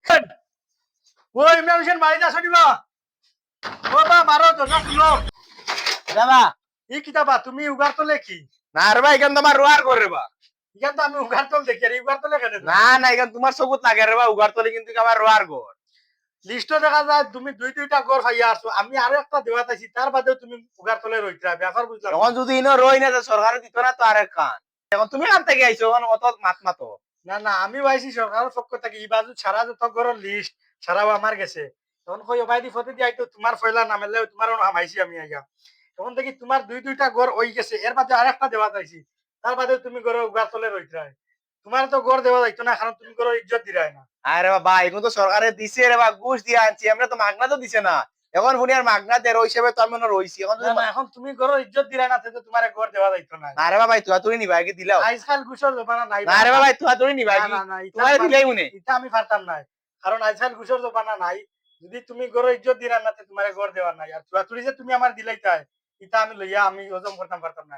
ওই ইমরান হোসেন বাড়িতে আসো দিবা ও বা মারো দরজা খুলো দাদা ই কিতাবা তুমি উগার তোলে কি না রে ভাই এখান তোমার রোয়ার করে বা ইখান তো আমি উগার তোল দেখি আর উগার তোলে কেন না না এখান তোমার সবুত লাগে রে বা উগার তলে কিন্তু আমার রোয়ার ঘর লিস্ট দেখা যায় তুমি দুইটা গড় খাইয়া আসো আমি আরো একটা দেওয়া চাইছি তার বাদেও তুমি উগার তোলে রইতা ব্যাপার বুঝলাম এখন না। যদি ইনো রই না সরকারে দিত না তো আরেক কান এখন তুমি কান থেকে আইছো এখন অত মাত মাতো না না আমি পাইছি সরকারের পক্ষ থেকে এই বাজু ছাড়া যত গড়ের লিস্ট ছাড়াও আমার গেছে তখন কই ওবাইদি ফতে দিয়ে আইতো তোমার ফয়লা নামেলে তোমার হামাইছি আমি আইয়া তখন দেখি তোমার দুইটা গড় ওই গেছে এর বাদে আরেকটা দেওয়া চাইছি তার বাদে তুমি গড় উগার তোলে রইতা তোমার তো গড় দেওয়া যাইতো না কারণ তুমি গড় ইজ্জত দিরাই না আরে বাবা এখন তো সরকারে দিছে রে বা ঘুষ দিয়ে আনছি আমরা তো মাগনা তো দিছে না এখন শুনি আর মাগনা দে ওই হিসেবে তো আমি মনে রইছি এখন না না এখন তুমি গড় ইজ্জত দিরাই না তো তোমার গড় দেওয়া যাইতো না না রে বাবা তুই তুই নিবা কি দিলাও আজকাল ঘুষর জমানা নাই না রে বাবা তুই নিবা না কি না না তোমার দিলেই মনে এটা আমি পারতাম না কারণ আজকাল ঘুষর জমানা নাই যদি তুমি গড় ইজ্জত দিরা না তোমার গড় দেওয়ার নাই আর চুয়াচুরি যে তুমি আমার দিলাইতাই এটা আমি লইয়া আমি হজম করতাম পারতাম না